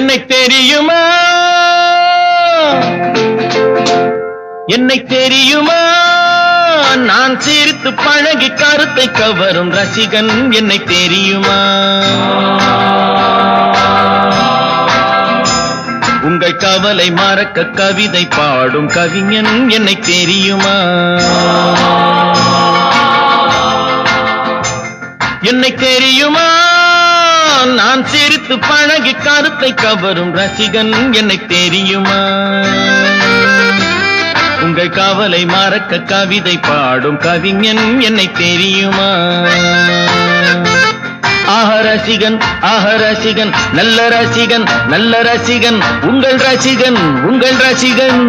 என்னை தெரியுமா என்னை தெரியுமா நான் சிரித்து பழகி கருத்தை கவரும் ரசிகன் என்னை தெரியுமா உங்கள் கவலை மறக்க கவிதை பாடும் கவிஞன் என்னை தெரியுமா என்னை தெரியுமா நான் சிரித்து பழகி கருத்தை கவரும் ரசிகன் என்னை தெரியுமா உங்கள் கவலை மறக்க கவிதை பாடும் கவிஞன் என்னை தெரியுமா ஆஹ ரசிகன் நல்ல ரசிகன் உங்கள் ரசிகன்